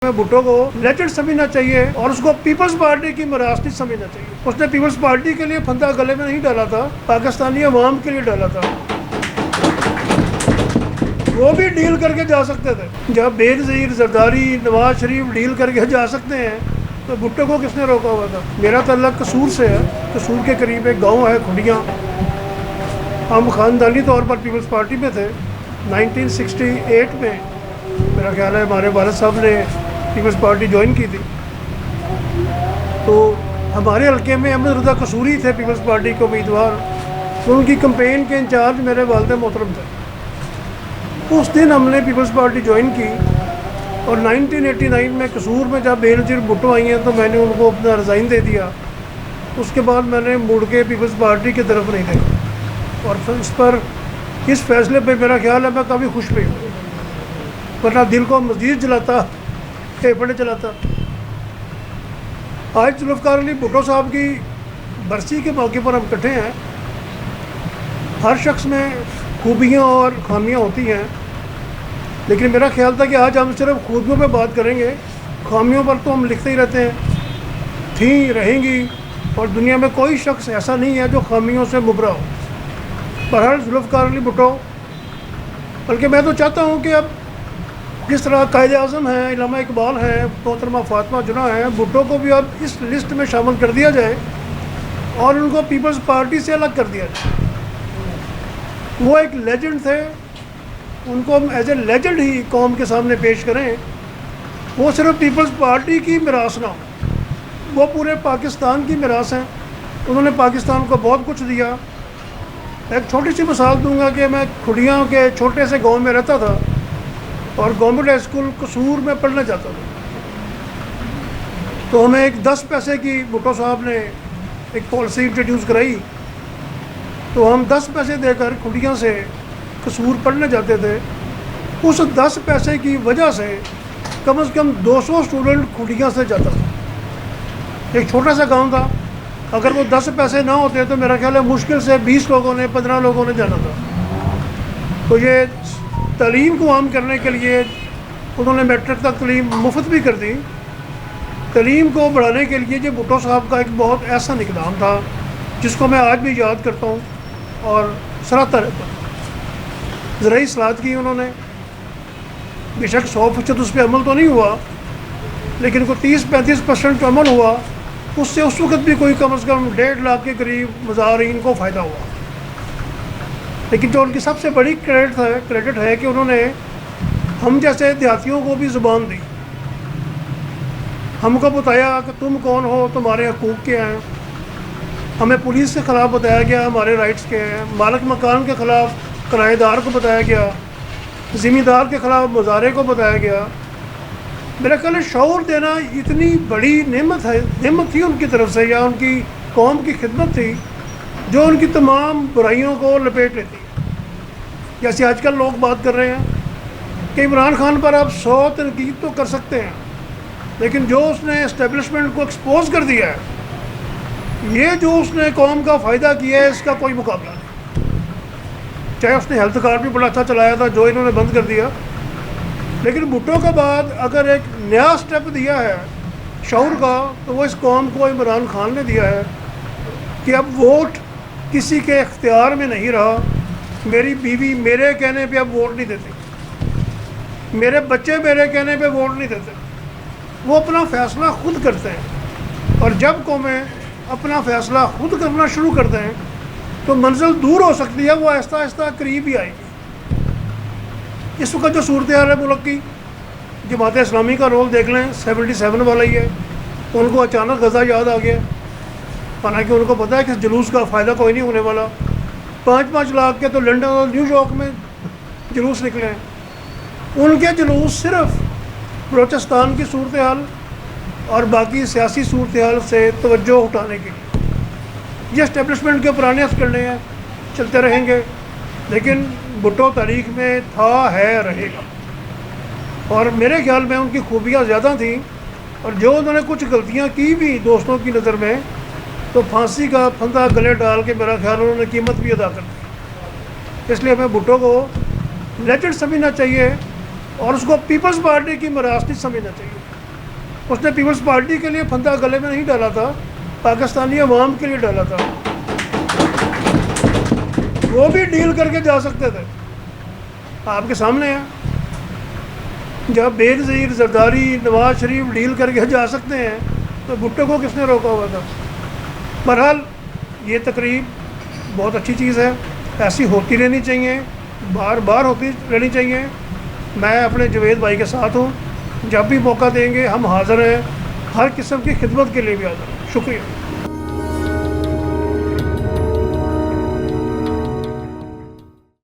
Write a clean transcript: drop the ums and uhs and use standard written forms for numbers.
میں بھٹو کو لیجنڈ سمجھنا چاہیے اور اس کو پیپلز پارٹی کی میراث نہیں سمجھنا چاہیے۔ اس نے پیپلز پارٹی کے لیے پھندا گلے میں نہیں ڈالا تھا، پاکستانی عوام کے لیے ڈالا تھا۔ وہ بھی ڈیل کر کے جا سکتے تھے، جب بے نظیر زرداری نواز شریف ڈیل کر کے جا سکتے ہیں تو بھٹو کو کس نے روکا ہوا تھا؟ میرا تعلق قصور سے ہے، قصور کے قریب ایک گاؤں ہے کھڈیاں۔ ہم خاندانی طور پر پیپلز پارٹی میں تھے۔ 1968 میں میرا خیال ہے ہمارے والد صاحب نے پیپلز پارٹی جوائن کی تھی، تو ہمارے حلقے میں احمد رضا قصوری تھے پیپلز پارٹی کے امیدوار، تو ان کی کمپین کے انچارج میرے والد محترم تھے۔ اس دن ہم نے پیپلز پارٹی جوائن کی اور 1989 میں قصور میں جب بے نظیر بھٹو آئی ہیں تو میں نے ان کو اپنا ریزائن دے دیا۔ اس کے بعد میں نے مڑ کے پیپلز پارٹی کی طرف نہیں دیکھا، اور اس فیصلے پہ میرا خیال ہے میں کافی خوش بھی ہوں، ورنہ دل کو مزید جلاتا، پھیپھڑے چلاتا۔ آج ذوالفقار علی بھٹو صاحب کی برسی کے موقع پر ہم اکٹھے ہیں۔ ہر شخص میں خوبیاں اور خامیاں ہوتی ہیں، لیکن میرا خیال تھا کہ آج ہم صرف خوبیوں پہ بات کریں گے، خامیوں پر تو ہم لکھتے ہی رہتے ہیں، تھیں رہیں گی، اور دنیا میں کوئی شخص ایسا نہیں ہے جو خامیوں سے مبرا ہو۔ بہرحال ذوالفقار علی بھٹو، بلکہ میں تو چاہتا ہوں کہ اب جس طرح قائد اعظم ہیں، علامہ اقبال ہیں، محترمہ فاطمہ جناح ہیں، بھٹو کو بھی اب اس لسٹ میں شامل کر دیا جائے اور ان کو پیپلز پارٹی سے الگ کر دیا جائے۔ وہ ایک لیجنڈ تھے، ان کو ہم ایز اے لیجنڈ ہی قوم کے سامنے پیش کریں۔ وہ صرف پیپلز پارٹی کی میراث نہ ہو، وہ پورے پاکستان کی میراث ہیں۔ انہوں نے پاکستان کو بہت کچھ دیا۔ ایک چھوٹی سی مثال دوں گا کہ میں کھڈیاں کے چھوٹے سے گاؤں میں رہتا تھا اور گورنمنٹ ہائی اسکول قصور میں پڑھنا چاہتا تھا، تو ہمیں ایک 10 پیسے کی بھٹو صاحب نے ایک پالیسی انٹروڈیوس کرائی، تو ہم 10 پیسے دے کر کھڈیاں سے قصور پڑھنے جاتے تھے۔ اس 10 پیسے کی وجہ سے کم از کم 200 اسٹوڈنٹ کھڈیاں سے جاتا تھا۔ ایک چھوٹا سا گاؤں تھا، اگر وہ 10 پیسے نہ ہوتے تو میرا خیال ہے مشکل سے 20 لوگوں نے 15 لوگوں نے جانا تھا۔ تو یہ تعلیم کو عام کرنے کے لیے انہوں نے میٹرک تک تعلیم مفت بھی کر دی۔ تعلیم کو بڑھانے کے لیے یہ بھٹو صاحب کا ایک بہت احسن اقدام تھا، جس کو میں آج بھی یاد کرتا ہوں اور سراہتا رہتا ہوں۔ زرعی اصلاحات کی انہوں نے، بے شک 100% اس پہ عمل تو نہیں ہوا، لیکن کوئی 30-35% عمل ہوا۔ اس سے اس وقت بھی کوئی کم از کم 1.5 لاکھ کے قریب مزارعین کو فائدہ ہوا۔ لیکن جو ان کی سب سے بڑی کریڈٹ ہے کہ انہوں نے ہم جیسے دیہاتیوں کو بھی زبان دی، ہم کو بتایا کہ تم کون ہو، تمہارے حقوق کیا ہیں۔ ہمیں پولیس کے خلاف بتایا گیا ہمارے رائٹس کے ہیں، مالک مکان کے خلاف کرایہ دار کو بتایا گیا، زمیندار کے خلاف مزارع کو بتایا گیا۔ میرا خیال ہے شعور دینا اتنی بڑی نعمت تھی ان کی طرف سے، یا ان کی قوم کی خدمت تھی جو ان کی تمام برائیوں کو لپیٹ لیتی ہے۔ جیسے آج کل لوگ بات کر رہے ہیں کہ عمران خان پر آپ 100 تنقید تو کر سکتے ہیں، لیکن جو اس نے اسٹیبلشمنٹ کو ایکسپوز کر دیا ہے، یہ جو اس نے قوم کا فائدہ کیا ہے، اس کا کوئی مقابلہ نہیں۔ چاہے اس نے ہیلتھ کارڈ بھی بڑا اچھا چلایا تھا جو انہوں نے بند کر دیا، لیکن بھٹو کے بعد اگر ایک نیا سٹیپ دیا ہے شعور کا، تو وہ اس قوم کو عمران خان نے دیا ہے کہ اب ووٹ کسی کے اختیار میں نہیں رہا۔ میری بیوی میرے کہنے پہ اب ووٹ نہیں دیتی، میرے بچے میرے کہنے پہ ووٹ نہیں دیتے، وہ اپنا فیصلہ خود کرتے ہیں۔ اور جب قومیں اپنا فیصلہ خود کرنا شروع کرتے ہیں تو منزل دور ہو سکتی ہے، وہ آہستہ آہستہ قریب ہی آئے گی۔ اس وقت جو صورتحال ہے ملک کی، جماعت اسلامی کا رول دیکھ لیں، 77 والا ہی ہے۔ ان کو اچانک غزہ یاد آ گیا، حالانکہ ان کو پتہ ہے کہ اس جلوس کا فائدہ کوئی نہیں ہونے والا۔ 5-5 لاکھ کے تو لنڈن اور نیو یارک میں جلوس نکلے ہیں۔ ان کے جلوس صرف بلوچستان کی صورتحال اور باقی سیاسی صورتحال سے توجہ اٹھانے کے لیے، یہ اسٹیبلشمنٹ کے پرانے ہتھکڑے ہیں، چلتے رہیں گے، لیکن بھٹو تاریخ میں تھا، ہے، رہے گا۔ اور میرے خیال میں ان کی خوبیاں زیادہ تھیں، اور جو انہوں نے کچھ غلطیاں کی بھی دوستوں کی نظر میں، تو پھانسی کا پھندا گلے ڈال کے میرا خیال انہوں نے قیمت بھی ادا کر دی۔ اس لیے ہمیں بھٹو کو لیجنڈ سمجھنا چاہیے اور اس کو پیپلز پارٹی کی میراث نہیں سمجھنا چاہیے۔ اس نے پیپلز پارٹی کے لیے پھندا گلے میں نہیں ڈالا تھا، پاکستانی عوام کے لیے ڈالا تھا. وہ بھی ڈیل کر کے جا سکتے تھے، آپ کے سامنے ہیں. جب بے نظیر زرداری نواز شریف ڈیل کر کے جا سکتے ہیں تو بھٹو کو کس نے روکا ہوا تھا؟ بہرحال یہ تقریب بہت اچھی چیز ہے، ایسی ہوتی رہنی چاہیے، بار بار ہوتی رہنی چاہیے. میں اپنے جوید بھائی کے ساتھ ہوں، جب بھی موقع دیں گے ہم حاضر ہیں، ہر قسم کی خدمت کے لیے بھی حاضر ہیں. شکریہ.